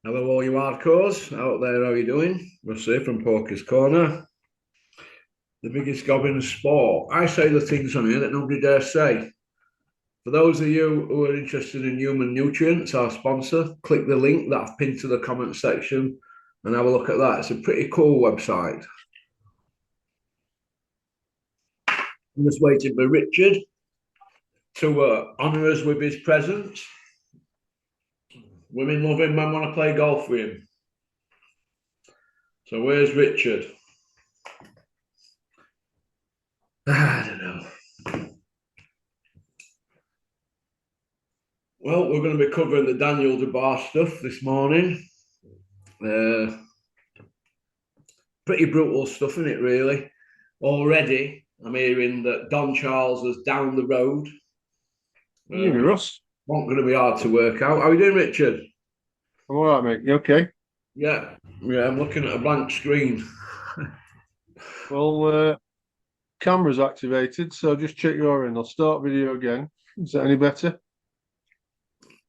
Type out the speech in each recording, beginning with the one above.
Hello, all you hardcores out there. How you doing? Russ here from Poker's Corner, the biggest gob in the sport. I say the things on here that nobody dare say. For those of you who are interested in human nutrients, our sponsor, click the link that I've pinned to the comment section and have a look at that. It's a pretty cool website. I'm just waiting for Richard to honour us with his presence. Women love him, men want to play golf with him. So where's Richard? I don't know. Well, we're going to be covering the Daniel Dubois stuff this morning. Pretty brutal stuff, isn't it, really? Already, I'm hearing that Don Charles is down the road. Russ. Not going to be hard to work out. How are you doing, Richard? I'm all right, mate. You okay? Yeah, I'm looking at a blank screen. Well, camera's activated, so just check your in. I'll start video again. Is that any better?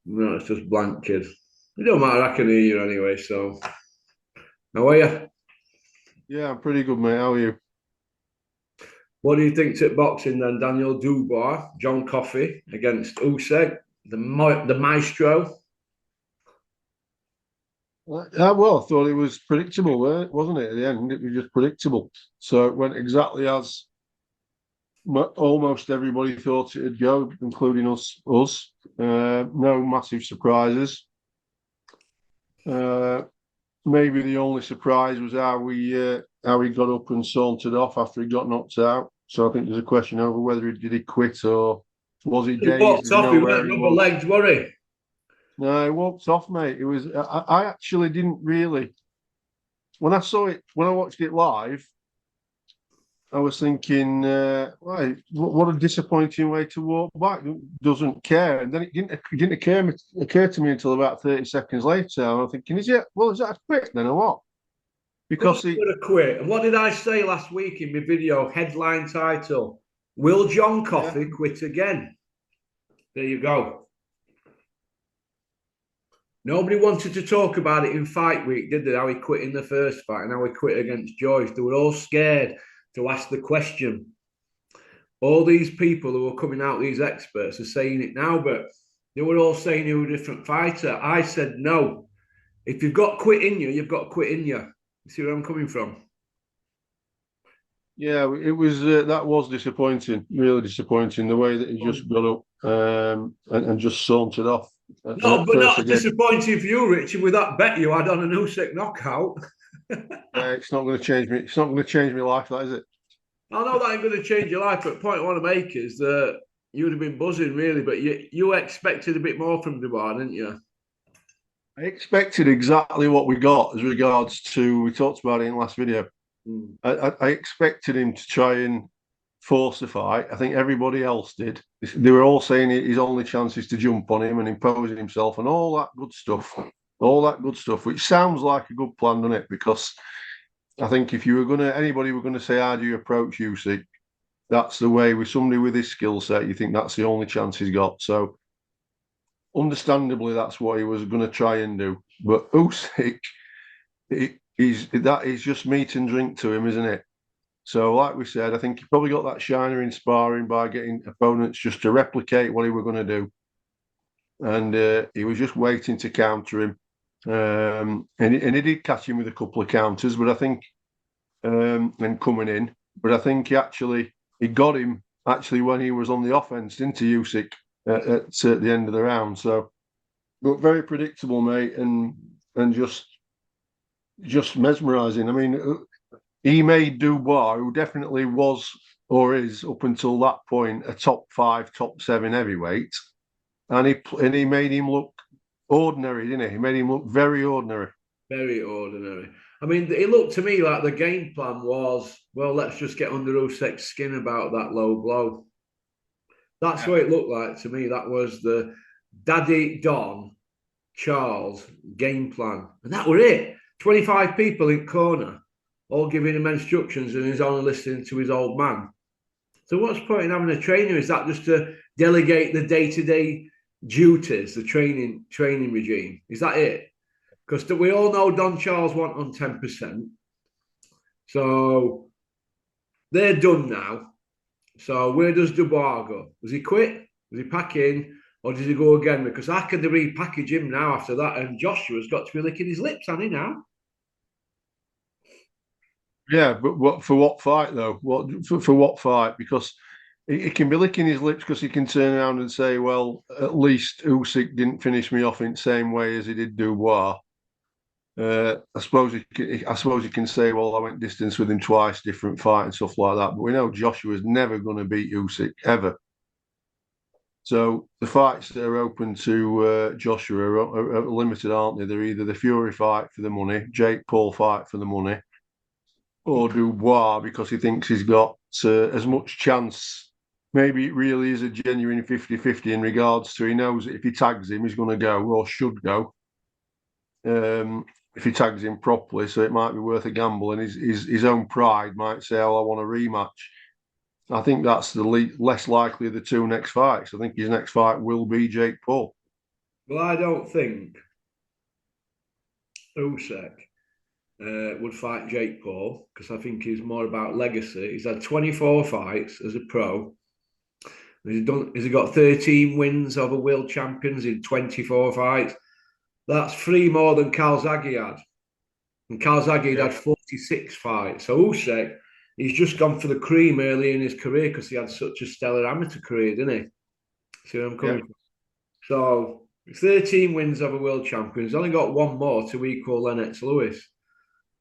No, it's just blank, kid. It don't matter, I can hear you anyway, so. How are you? Yeah, I'm pretty good, mate. How are you? What do you think to boxing then? Daniel Dubois, John Coffey against Usyk, the maestro. Well, I thought it was predictable, wasn't it? At the end, it was just predictable. So it went exactly as almost everybody thought it'd go, including us. No massive surprises. Maybe the only surprise was how he got up and sauntered off after he got knocked out. So I think there's a question over whether he quit or was he He dazed? walked Did he off, know he where went he rubber was? legs, were he? No, he walked off, mate. It was I actually didn't really when I saw it when I watched it live. I was thinking, right, what a disappointing way to walk back. Doesn't care, and then it didn't occur to me until about 30 seconds later. I'm thinking, is that a quit then or what? Of course Because he would have quit. And what did I say last week in my video headline title? Will John yeah, Coffey quit again? There you go. Nobody wanted to talk about it in fight week, did they? How he quit in the first fight and how he quit against Joyce. They were all scared to ask the question. All these people who are coming out, these experts, are saying it now, but they were all saying he was a different fighter. I said no. If you've got quit in you, you've got quit in you. You see where I'm coming from? yeah, it was that was disappointing, really disappointing. The way that he just got up and just sauntered off. And No, at but first, not again, disappointing for you, Richard, with that bet you had on an Usyk knockout. it's not going to change me. It's not going to change my life, that is it? I know that ain't going to change your life, but the point I want to make is that you would have been buzzing, really, but you expected a bit more from Dubois, didn't you? I expected exactly what we got as regards to. We talked about it in the last video. Mm. I expected him to try and force the fight. I think everybody else did. They were all saying his only chance is to jump on him and impose himself and all that good stuff. All that good stuff, which sounds like a good plan, doesn't it? Because I think if you were going to, anybody were going to say, how do you approach Usyk? That's the way with somebody with his skill set, you think that's the only chance he's got. So, understandably, that's what he was going to try and do. But Usyk, that is just meat and drink to him, isn't it? So, like we said, I think he probably got that shiner in sparring by getting opponents just to replicate what he were going to do, and he was just waiting to counter him. And he did catch him with a couple of counters, but I think and coming in, but I think he got him actually when he was on the offense into Usyk at the end of the round. So, but very predictable, mate, and just mesmerising. I mean, he made Dubois, who definitely was or is up until that point a top five, top seven heavyweight, and he made him look ordinary, didn't he? He made him look very ordinary. Very ordinary. I mean, it looked to me like the game plan was, well, let's just get under Usyk's skin about that low blow. That's Yeah. what it looked like to me. That was the Daddy Don Charles game plan. And that were it. 25 people in corner, all giving him instructions, and he's only listening to his old man. So what's the point in having a trainer? Is that just to delegate the day-to-day duties, the training regime? Is that it? Because we all know Don Charles went on 10%. So they're done now. So where does Dubois go? Does he quit? Does he pack in? Or does he go again? Because how can they repackage him now after that? And Joshua's got to be licking his lips, hasn't he, now? Yeah, but for what fight though? For what fight? Because he can be licking his lips because he can turn around and say, "Well, at least Usyk didn't finish me off in the same way as he did Dubois." I suppose he can say, "Well, I went distance with him twice, different fight and stuff like that." But we know Joshua's never going to beat Usyk ever. So the fights that are open to Joshua are limited, aren't they? They're either the Fury fight for the money, Jake Paul fight for the money, or Dubois because he thinks he's got as much chance. Maybe it really is a genuine 50-50 in regards to he knows that if he tags him, he's going to go or should go. If he tags him properly, so it might be worth a gamble, and his own pride might say, "Oh, I want a rematch." I think that's the less likely of the two next fights. I think his next fight will be Jake Paul. Well, I don't think Usyk would fight Jake Paul because I think he's more about legacy. He's had 24 fights as a pro. He's got 13 wins over world champions in 24 fights. That's three more than Calzaghe had. And Calzaghe had 46 fights. So Usyk, he's just gone for the cream early in his career because he had such a stellar amateur career, didn't he? See where I'm coming from? So 13 wins over world champions. He's only got one more to equal Lennox Lewis.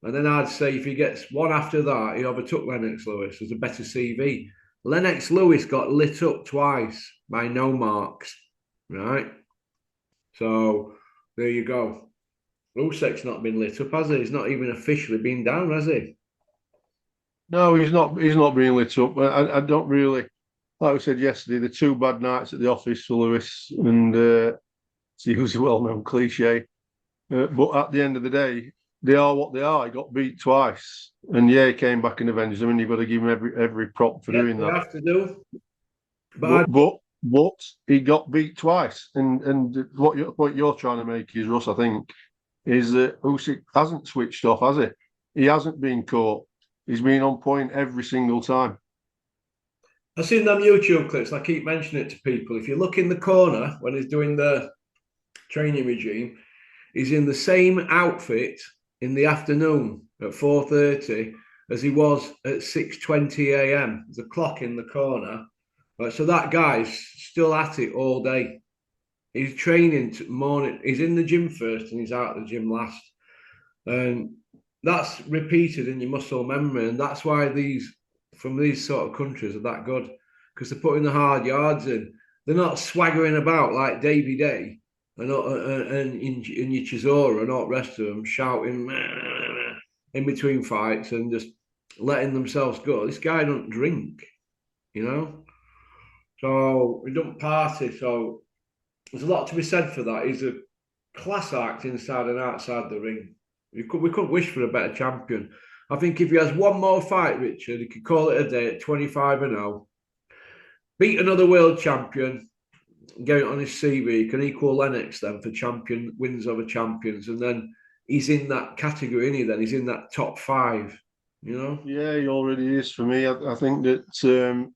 And then I'd say if he gets one after that, he overtook Lennox Lewis as a better CV. Lennox Lewis got lit up twice by no marks, right? So there you go. Usyk's not been lit up, has he? He's not even officially been down, has he? No, he's not. He's not being lit up. I don't really, like I said yesterday, the two bad nights at the office for Lewis, and to use a well-known cliche. But at the end of the day, they are what they are. He got beat twice, and yeah, he came back and avenged them, and you've got to give him every prop for doing that. Have to do. But he got beat twice, and what you're trying to make is, Russ, I think, is that Usyk hasn't switched off, has he? He hasn't been caught. He's been on point every single time. I've seen them YouTube clips. I keep mentioning it to people. If you look in the corner when he's doing the training regime, he's in the same outfit in the afternoon at 4:30 as he was at 6:20 a.m. There's a clock in the corner. Right, so that guy's still at it all day. He's training morning. He's in the gym first and he's out of the gym last. And that's repeated in your muscle memory. And that's why from these sort of countries are that good. Because they're putting the hard yards in. They're not swaggering about like Davy Day and in your Chisora and all the rest of them shouting in between fights and just letting themselves go. This guy don't drink, you know? So he don't party. So there's a lot to be said for that. He's a class act inside and outside the ring. We couldn't wish for a better champion. I think if he has one more fight, Richard, he could call it a day at 25-0. Beat another world champion, get it on his CV, can equal Lennox then for champion wins over champions, and then he's in that category, isn't he? Then he's in that top five, you know? Yeah, he already is for me. I think that,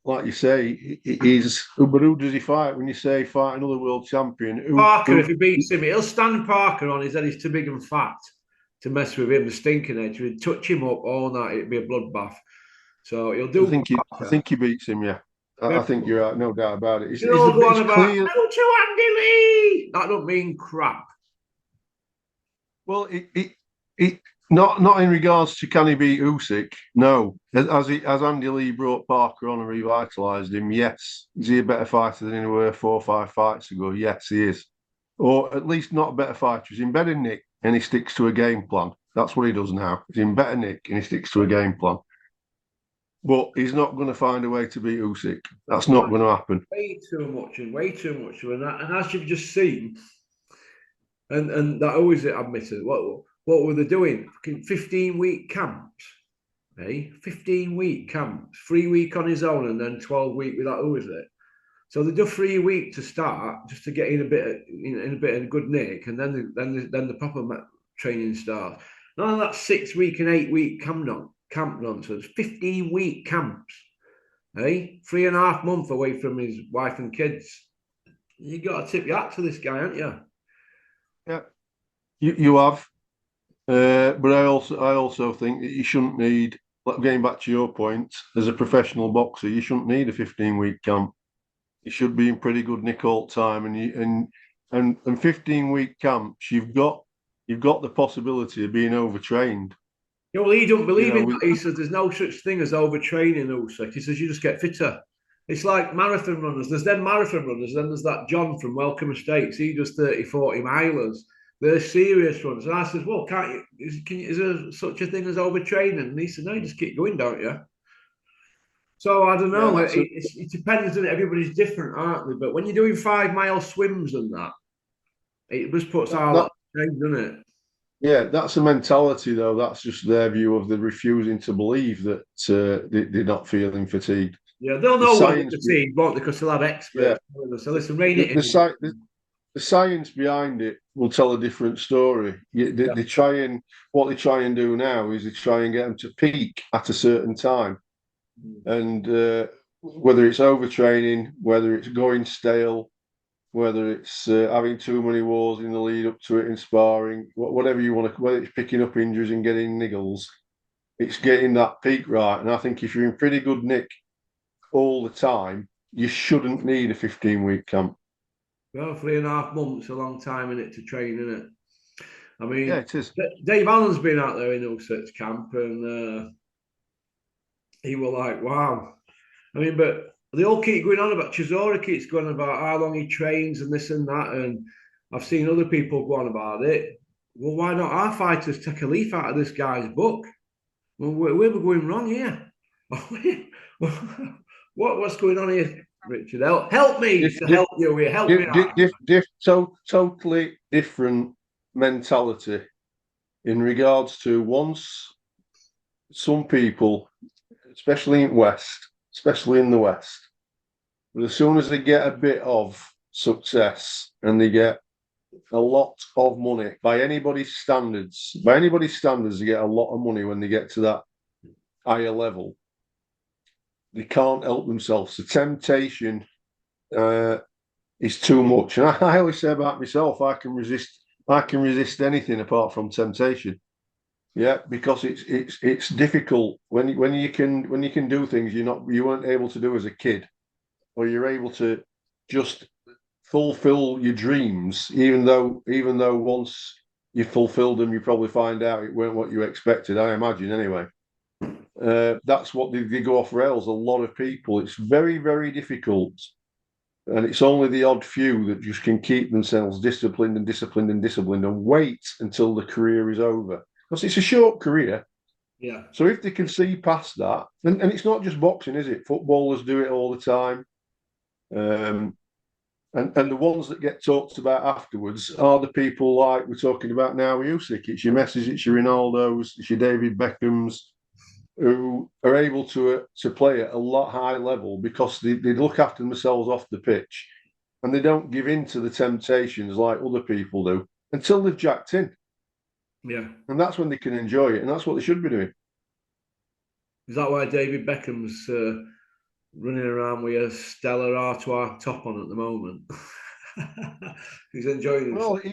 like you say, he's. But who does he fight when you say fight another world champion? Parker, if he beats him, he'll stand Parker on his head. He's too big and fat to mess with him. The stinking edge, he'd touch him up all night. It'd be a bloodbath. So he'll do. I think he beats him. Yeah, I think you're right. No doubt about it. You know, go on about no to Andy Lee. That don't mean crap. Well, it not in regards to can he beat Usyk? No, as Andy Lee brought Parker on and revitalised him. Yes, is he a better fighter than he were 4 or 5 fights ago? Yes, he is, or at least not a better fighter. He's in better nick and he sticks to a game plan. That's what he does now. He's in better nick and he sticks to a game plan. But he's not going to find a way to beat Usyk. That's not going to happen. Way too much. And as you've just seen, and that always admitted, what were they doing? 15-week camps, eh? 15-week camps, 3 week on his own, and then 12-week with that. Who is it? So they do 3 weeks to start, just to get in a bit in a bit of good nick, and then the proper training starts. None of that 6 week and 8 week camp nonsense. 15-week camps, eh? 3.5 months away from his wife and kids. You got to tip your hat to this guy, haven't you? Yeah, you have. But I also think that you shouldn't need, like, getting back to your point, as a professional boxer, you shouldn't need a 15-week camp. You should be in pretty good nick all the time, and 15-week camps, you've got the possibility of being overtrained. Yeah, well, he don't You believe know, in that. He says there's no such thing as overtraining, Usyk. He says you just get fitter. It's like marathon runners. There's them marathon runners. Then there's that John from Welcome Estates. He does 30, 40 milers. They're serious runners. And I says, well, can't you? Is there such a thing as overtraining? And he said, no, you just keep going, don't you? So I don't yeah, know. It depends on it. Everybody's different, aren't they? But when you're doing 5 mile swims and that, it just puts our lot that of strain, doesn't it? yeah, that's a mentality though. That's just their view of the refusing to believe that they're not feeling fatigued. Yeah, they'll The know when they're science, fatigued, won't they? Because they'll have yeah, experts. So listen, rein the, it the, in. sci- the, the science behind it will tell a different story. Yeah. They try and what they try and do now is they try and get them to peak at a certain time, and whether it's overtraining, whether it's going stale, whether it's having too many wars in the lead up to it in sparring, whatever you want to, whether it's picking up injuries and getting niggles, it's getting that peak right. And I think if you're in pretty good nick all the time, you shouldn't need a 15-week camp. Well, 3.5 months, a long time in it to train, isn't it? I Yeah, mean, it is. Dave Allen's been out there in Usyk's camp, and he was like, wow. I mean, but they all keep going on about Chisora keeps going about how long he trains and this and that, and I've seen other people go on about it. Well, why not our fighters take a leaf out of this guy's book? Well, where we're going wrong here. What's going on here, Richard? Help me Diff, to diff, help you here. Help me out. totally different mentality in regards to once some people, especially in the West, but as soon as they get a bit of success and they get a lot of money by anybody's standards, they get a lot of money when they get to that higher level. They can't help themselves. The temptation is too much. And I always say about myself, I can resist anything apart from temptation. Yeah, because it's difficult when you can do things you weren't able to do as a kid, or you're able to just fulfill your dreams, even though once you fulfilled them, you probably find out it weren't what you expected. I imagine anyway. That's what they go off rails. A lot of people. It's very, very difficult, and it's only the odd few that just can keep themselves disciplined and wait until the career is over, because it's a short career. Yeah. So if they can see past that, and it's not just boxing, is it? Footballers do it all the time. And the ones that get talked about afterwards are the people like we're talking about now, Usyk. It's your Messis, it's your Ronaldos, it's your David Beckhams, who are able to play at a lot higher level because they look after themselves off the pitch, and they don't give in to the temptations like other people do until they've jacked in. Yeah. And that's when they can enjoy it, and that's what they should be doing. Is that why David Beckham's running around with a Stella Artois top on at the moment? He's enjoying himself. Well,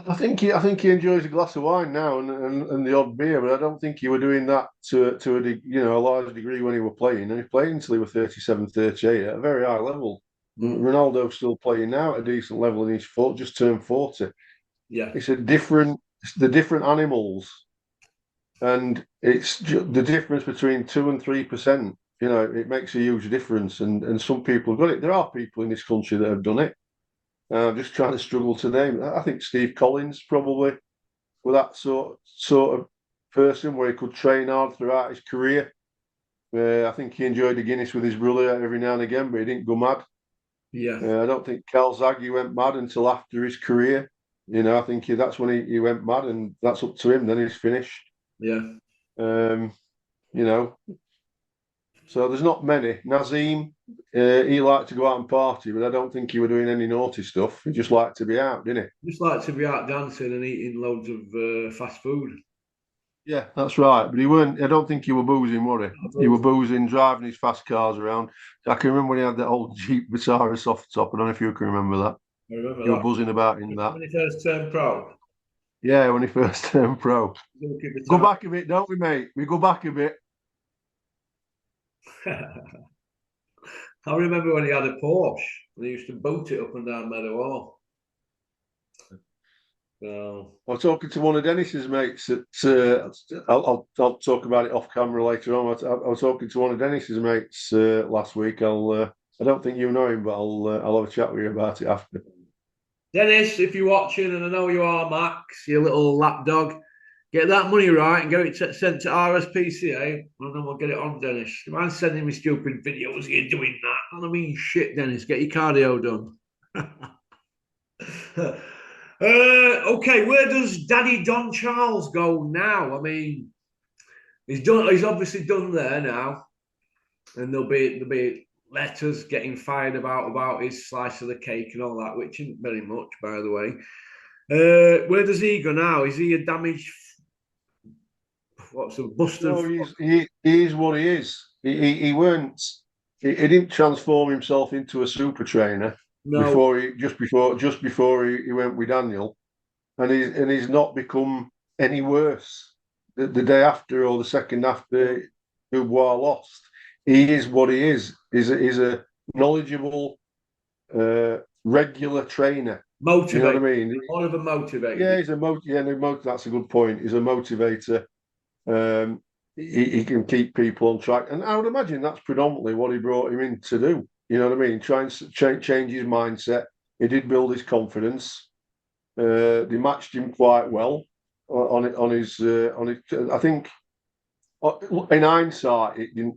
I think he enjoys a glass of wine now and the odd beer, but I don't think he were doing that to a large degree when he were playing. And he played until he was 37, 38 at a very high level. Ronaldo's still playing now at a decent level, and he's just turned 40. Yeah. It's the different animals, and it's the difference between 2 and 3%. It makes a huge difference, and some people have got it. There are people in this country that have done it. I'm just trying to struggle to name. I think Steve Collins probably was that sort of person where he could train hard throughout his career. I think he enjoyed the Guinness with his brother every now and again, but he didn't go mad. Yeah. I don't think Calzaghe went mad until after his career. I think that's when he went mad, and that's up to him. Then he's finished. Yeah. You know, So there's not many. Nazim, he liked to go out and party, but I don't think he were doing any naughty stuff. He just liked to be out, didn't Just like to be out dancing and eating loads of fast food. he? Yeah, that's right. But he weren't. I don't think he were boozing, were he? He were boozing, driving his fast cars around. I can remember when he had that old Jeep Vitara soft top. I don't know if you can remember that. I remember He were that buzzing about in that. when he first turned pro. Yeah, when he first turned pro. Looking the Go time. back a bit, don't we, mate? We go back a bit. I remember when he had a Porsche and he used to boot it up and down Meadow Hall. So, I was talking to one of Dennis's mates. I'll talk about it off camera later on. I was talking to one of Dennis's mates last week. I don't think you know him, but I'll have a chat with you about it after. Dennis, if you're watching, and I know you are, Max, your little lapdog, get that money right and get it sent to RSPCA, and then we'll get it on, Dennis. You mind sending me stupid videos? You're doing that. I mean, shit, Dennis. Get your cardio done. Okay, where does Daddy Don Charles go now? I mean, he's done. He's obviously done there now, and there'll be letters getting fired about his slice of the cake and all that, which isn't very much, by the way. Where does he go now? Is he a damaged? What's a busted? No, he is what he is. He weren't. He didn't transform himself into a super trainer No, before he went with Daniel, and he's not become any worse. The day after or the second after Dubois lost, he is what he is. He's a knowledgeable, regular trainer. You know what I motivated. mean? More of a motivator. Yeah, that's a good point. He's a motivator. Um, he can keep people on track, and I would imagine that's predominantly what he brought him in to do. You know what I mean? Try and change his mindset. He did build his confidence. They matched him quite well on his. I think in hindsight,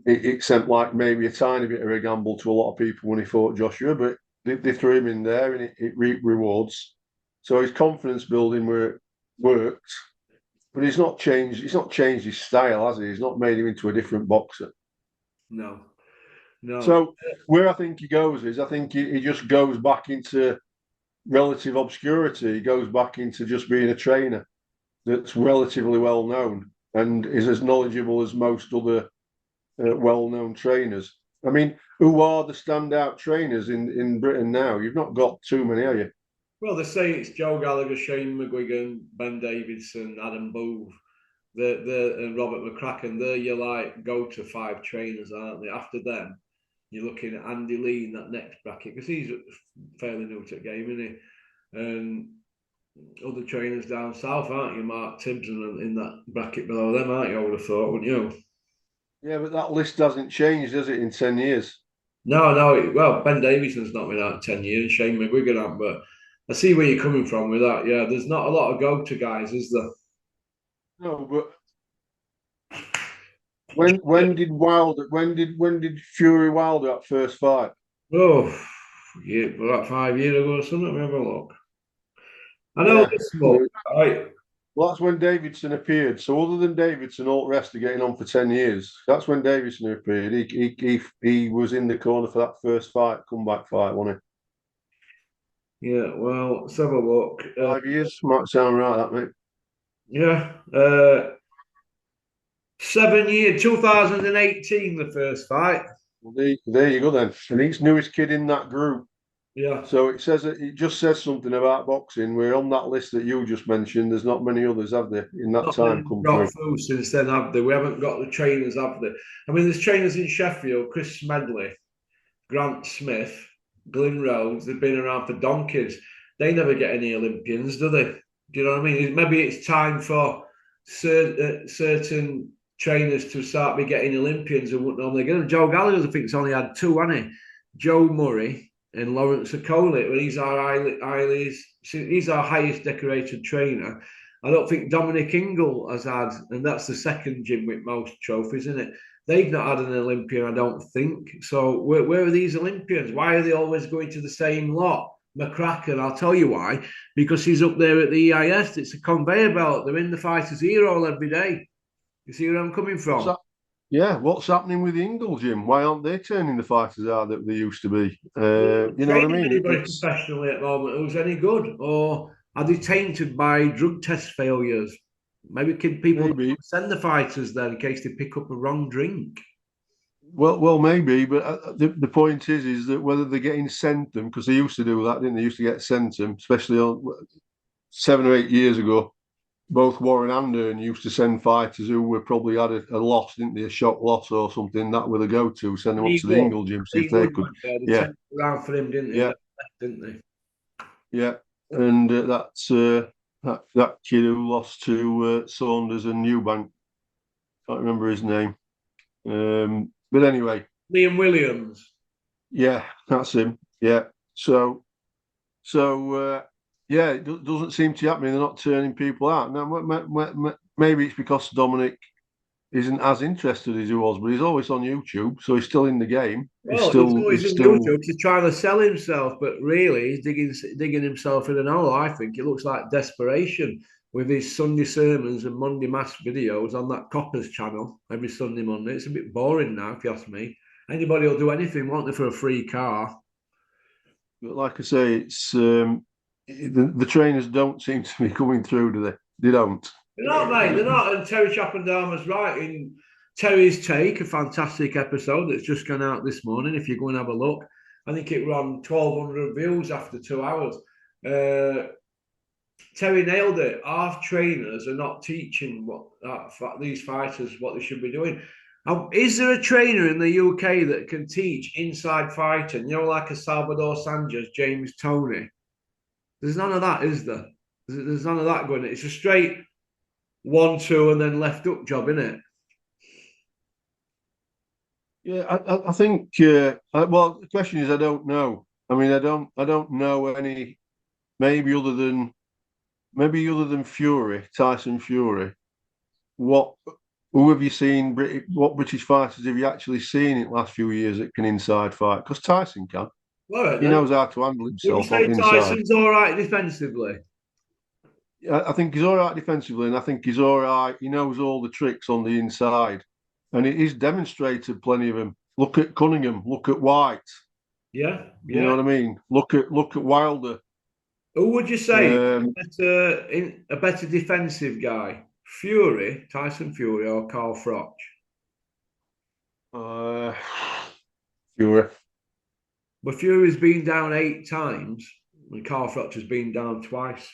it sent like maybe a tiny bit of a gamble to a lot of people when he fought Joshua, but they threw him in there and it reaped rewards. So his confidence building worked. But he's not changed. He's not changed his style, has he? He's not made him into a different boxer. No, no. So where I think he goes is, I think he just goes back into relative obscurity. He goes back into just being a trainer that's relatively well known and is as knowledgeable as most other well-known trainers. I mean, who are the standout trainers in Britain now? You've not got too many, have you? Well, they say it's Joe Gallagher, Shane McGuigan, Ben Davidson, Adam Booth, and Robert McCracken. They're your like go-to five trainers, aren't they? After them, you're looking at Andy Lee in that next bracket because he's fairly new to the game, isn't he? And other trainers down south, aren't you? Mark Tibbs in that bracket below them, aren't you? I would have thought, wouldn't you? Yeah, but that list hasn't changed, has it, in 10 years? No, no. Well, Ben Davidson's not been out 10 years, Shane McGuigan hasn't, but I see where you're coming from with that. Yeah, there's not a lot of go-to guys, is there? No, but when did Fury Wilder at first fight? Oh, yeah, about 5 years ago or something. Let me have a look. I know Yeah. this look, right? Well, that's when Davidson appeared. So other than Davidson, all the rest are getting on for 10 years. That's when Davidson appeared. He was in the corner for that first fight, comeback fight, wasn't Yeah, well, let's have a look. he? 5 years? Might sound right, that, mate. Yeah, 7 years, 2018, the first fight. Well, there you go then. And he's newest kid in that group. Yeah, So it just says something about boxing. We're on that list that you just mentioned. There's not many others, have there, in that not time many come got through? through since then, have they? We haven't got the trainers, have they? I mean, there's trainers in Sheffield, Chris Smedley, Grant Smith, Glyn Rhodes. They've been around for donkeys. They never get any Olympians, do they? Do you know what I mean? Maybe it's time for certain trainers to start be getting Olympians and wouldn't normally get them. Joe Gallagher, I think, has only had two, hasn't he? Joe Murray and Lawrence Okoli. Well, he's our highest decorated trainer. I don't think Dominic Ingle has had, and that's the second gym with most trophies, isn't it? They've not had an Olympian, I don't think. So where are these Olympians? Why are they always going to the same lot? McCracken, I'll tell you why. Because he's up there at the EIS. It's a conveyor belt. They're in the fighters' hero every day. You see where I'm coming What's from? that? Yeah, what's happening with the Ingle gym? Why aren't they turning the fighters out that they used to be? You know what I Training mean? anybody professionally at the moment who's any good, or are they tainted by drug test failures? Maybe people Maybe. send the fighters there in case they pick up a wrong drink. Well, maybe. But the point is that whether they're getting sent them, because they used to do that, didn't they? Used to get sent them, especially on 7 or 8 years ago. Both Warren and Hearn used to send fighters who were probably had a loss, didn't they? A shock loss or something. That were the go-to. Send them up Lee to the Wood, Ingle gym, see Lee if they Wood could. went there. They Yeah, turned around for him, didn't they? yeah, Didn't they? yeah. And that's that kid who lost to Saunders and Newbank. Can't remember his name. But anyway, Liam Williams. yeah, that's him. Yeah. So yeah, it doesn't seem to happen. They're not turning people out. Now, maybe it's because Dominic isn't as interested as he was, but he's always on YouTube, so he's still in the game. Well, he's always in YouTube to try to sell himself, but really he's digging himself in an hole. I think it looks like desperation with his Sunday sermons and Monday mass videos on that Coppers channel every Sunday, Monday. It's a bit boring now, if you ask me. Anybody will do anything, won't they, for a free car? But like I say, it's the trainers don't seem to be coming through, do they? They don't. They're not, mate. They're not. And Terry Chappendama's right in Terry's Take, a fantastic episode that's just gone out this morning. If you go and have a look, I think it ran 1,200 views after 2 hours. Terry nailed it. Our trainers are not teaching these fighters what they should be doing. Is there a trainer in the UK that can teach inside fighting? You know, like a Salvador Sanchez, James Toney. There's none of that, is there? There's none of that going. It's a straight 1-2 and then left up job, isn't it? Yeah, I think. Well, the question is, I don't know. I mean, I don't know any. Maybe other than Fury, Tyson Fury. Who have you seen? What British fighters have you actually seen in the last few years that can inside fight? Because Tyson can. Right, he then. knows how to handle Would you himself say on inside. Tyson's all right defensively? I think he's all right defensively, and I think he's all right. He knows all the tricks on the inside, and he's demonstrated plenty of them. Look at Cunningham. Look at White. Yeah, You know yeah. what I mean? Look at Wilder. Who would you say a better defensive guy? Fury, Tyson Fury, or Carl Froch? Fury. But Fury's been down 8 times, and Carl Froch has been down twice.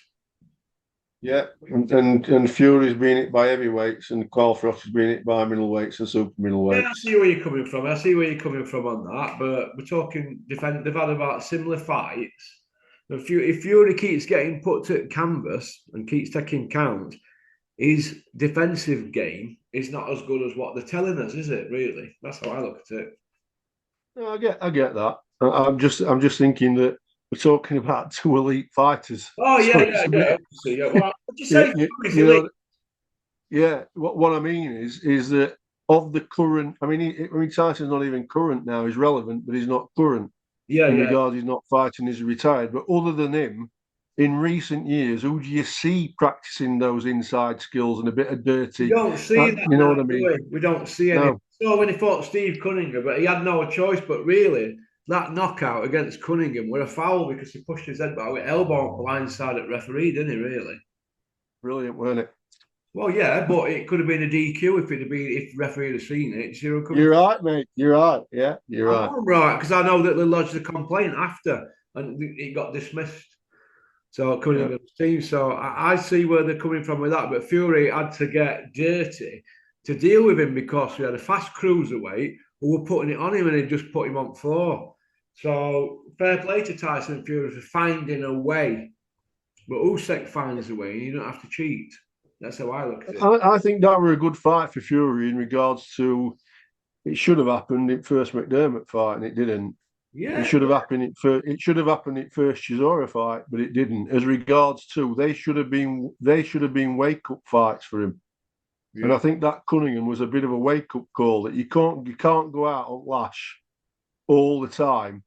Yeah, and Fury's been hit by heavyweights, and Carl Froch has been hit by middleweights and super middleweights. Yeah, I see where you're coming from. I see where you're coming from on that. But we're talking defense. They've had about similar fights. If Fury keeps getting put to canvas and keeps taking count, his defensive game is not as good as what they're telling us, is it? Really, that's how I look at it. No, I get that. I'm just thinking that we're talking about two elite fighters. Oh So yeah, it's yeah, a yeah. bit- Obviously, yeah. Well, would you say Fury's you elite? know, yeah. What I mean is that of the current, I mean, Tyson's not even current now. He's relevant, but he's not current Yeah, in yeah. regards he's not fighting. He's retired. But other than him, in recent years, who do you see practicing those inside skills and a bit of dirty? We don't see that You know now, what I do mean? we? We don't see any. No, So when he fought Steve Cunningham, but he had no choice. But really, that knockout against Cunningham were a foul because he pushed his head back with elbow blindside at referee, didn't he? Really? brilliant, weren't it? Well, yeah, but it could have been a DQ if the referee had seen it. You're right, mate. You're right. Yeah, you're right. I'm right because I know that they lodged a complaint after and it got dismissed. So Cunningham's team. So I see where they're coming from with that. But Fury had to get dirty to deal with him because we had a fast cruiserweight who were putting it on him and he just put him on floor. So fair play to Tyson Fury for finding a way. But Usyk finds a way and you don't have to cheat. That's how I look at it. I think that were a good fight for Fury in regards to it should have happened in first McDermott fight and it didn't. Yeah. It should have happened it should have happened in first Chisora fight, but it didn't. As regards to they should have been wake up fights for him. Yeah. And I think that Cunningham was a bit of a wake up call that you can't go out on lash all the time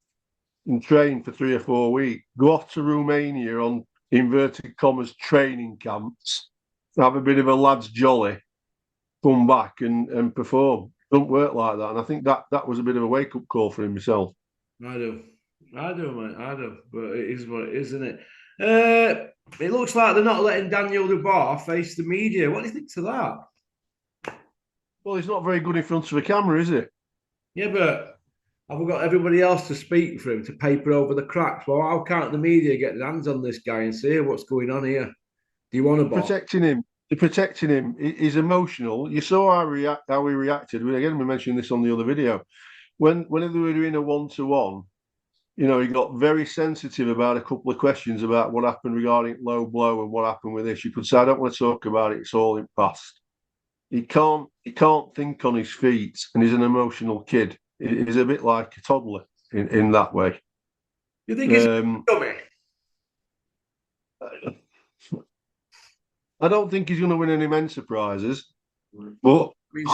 and train for 3 or 4 weeks. Go off to Romania on inverted commas training camps, have a bit of a lad's jolly, come back and perform. Don't work like that. And I think that was a bit of a wake up call for him myself. I do. I do, mate. I do. But it is what it is, isn't it? It looks like they're not letting Daniel Dubois face the media. What do you think to that? Well, he's not very good in front of a camera, is he? Yeah, but have we got everybody else to speak for him to paper over the cracks? Well, how can't the media get their hands on this guy and see what's going on here? Do you want to box? Protecting him is emotional. You saw how he reacted. Again, we mentioned this on the other video. Whenever they were doing a 1-to-1, he got very sensitive about a couple of questions about what happened regarding low blow and what happened with this. You could say, I don't want to talk about it. It's all in past. He can't think on his feet, and he's an emotional kid. He's a bit like a toddler in that way. You think he's dummy? I don't think he's going to win any men's surprises, but I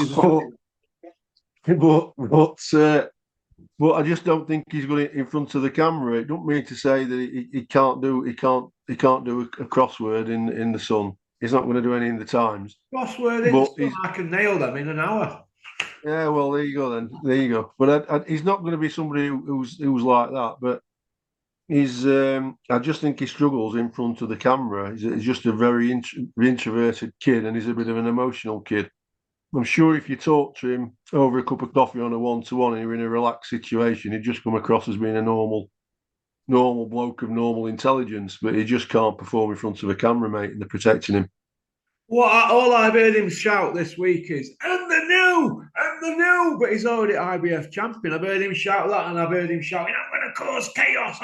just don't think he's going to in front of the camera. It don't mean to say that he can't do a crossword in the sun. He's not going to do any in the Times. Crossword in the sun, I can nail them in an hour. Yeah, well, there you go then. There you go. But he's not going to be somebody who's like that. But I just think he struggles in front of the camera. He's just a very introverted kid, and he's a bit of an emotional kid. I'm sure if you talk to him over a cup of coffee on a 1-to-1 and you're in a relaxed situation, he'd just come across as being a normal bloke of normal intelligence, but he just can't perform in front of a camera, mate, and they're protecting him. All I've heard him shout this week is, and the new, but he's already IBF champion. I've heard him shout that, and I've heard him shouting, I'm going to cause chaos.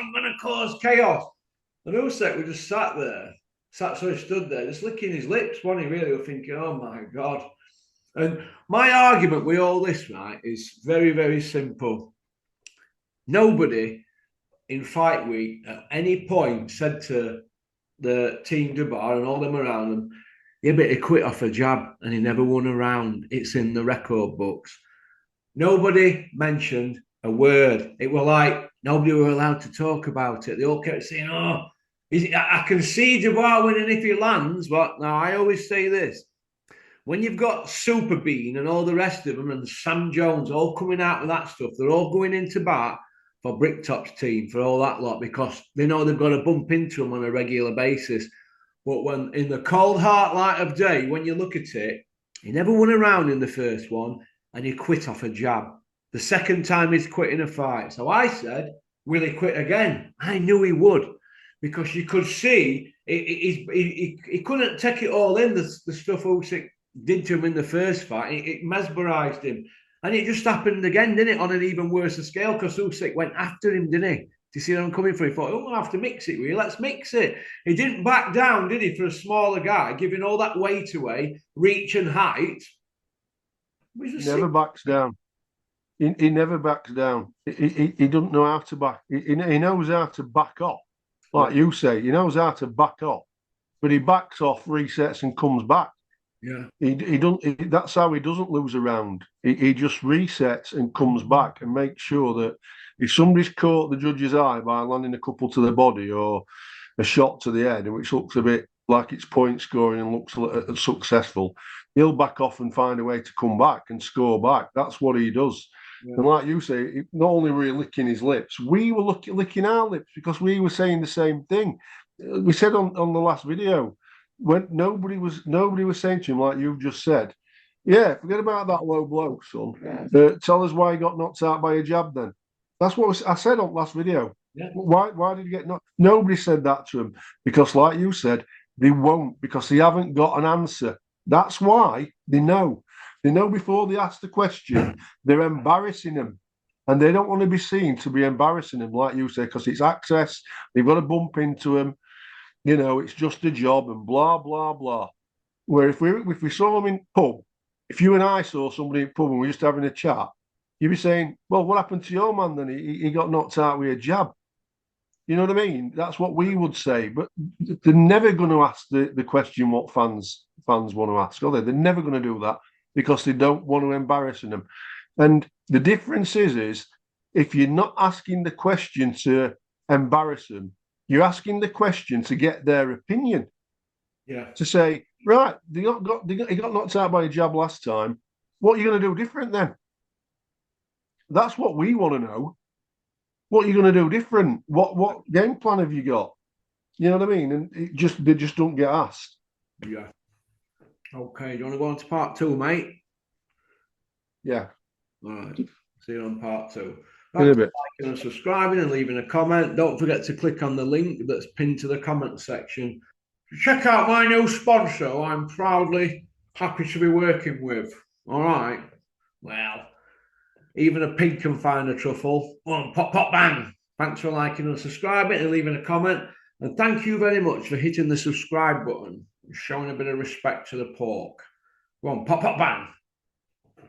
And Usyk was just sat stood there, just licking his lips, wasn't he, really? We're thinking, oh my God. And my argument with all this, right, is very, very simple. Nobody in fight week at any point said to the team Dubois and all them around them, yeah, but he quit off a jab and he never won a round. It's in the record books. Nobody mentioned a word. It was like nobody were allowed to talk about it. They all kept saying, I can see Dubois winning if he lands. But now I always say this. When you've got Super Bean and all the rest of them and Sam Jones all coming out with that stuff, they're all going into bat for Bricktop's team, for all that lot, because they know they've got to bump into them on a regular basis. But when in the cold hard light of day, when you look at it, he never won a round in the first one and he quit off a jab. The second time he's quit in a fight. So I said, will he quit again? I knew he would, because you could see he couldn't take it all in, the stuff Usyk did to him in the first fight. It mesmerised him. And it just happened again, didn't it, on an even worse scale, because Usyk went after him, didn't he? Do you see where I'm coming from? He thought, we'll have to mix it, really. Let's mix it. He didn't back down, did he, for a smaller guy, giving all that weight away, reach and height. He never backs down. He never backs down. He doesn't know how to back. He knows how to back off. Like you say, he knows how to back off. But he backs off, resets and comes back. Yeah, he don't. That's how he doesn't lose a round. He just resets and comes back and makes sure that if somebody's caught the judge's eye by landing a couple to the body or a shot to the head, which looks a bit like it's point scoring and looks successful, he'll back off and find a way to come back and score back. That's what he does. Yeah. And like you say, not only were he licking his lips, we were licking our lips because we were saying the same thing. We said on the last video, when nobody was saying to him, like you've just said, yeah, forget about that low blow, son. Tell us why he got knocked out by a jab then. That's what I said on last video. Yeah. Why did he get knocked? Nobody said that to him because, like you said, they won't, because they haven't got an answer. That's why they know. They know before they ask the question, they're embarrassing him. And they don't want to be seen to be embarrassing him, like you say, because it's access. They've got to bump into him. It's just a job and blah, blah, blah. Where if we saw him in pub, if you and I saw somebody in pub and we're just having a chat, you'd be saying, well, what happened to your man then? He got knocked out with a jab. You know what I mean? That's what we would say. But they're never going to ask the question what fans want to ask, are they? They're never going to do that because they don't want to embarrass them. And the difference is if you're not asking the question to embarrass them, you're asking the question to get their opinion. Yeah. To say, right, he got knocked out by a jab last time. What are you going to do different then? That's what we want to know. What are you going to do different? What game plan have you got? You know what I mean? And they just don't get asked. Yeah. Okay, do you want to go on to part 2, mate? Yeah. All right. See you on part 2. In a bit. Liking and subscribing and leaving a comment. Don't forget to click on the link that's pinned to the comment section. Check out my new sponsor, who I'm proudly happy to be working with. All right. Well, even a pig can find a truffle. Well, pop, pop, bang. Thanks for liking and subscribing and leaving a comment. And thank you very much for hitting the subscribe button and showing a bit of respect to the pork. Go on, pop, pop, bang.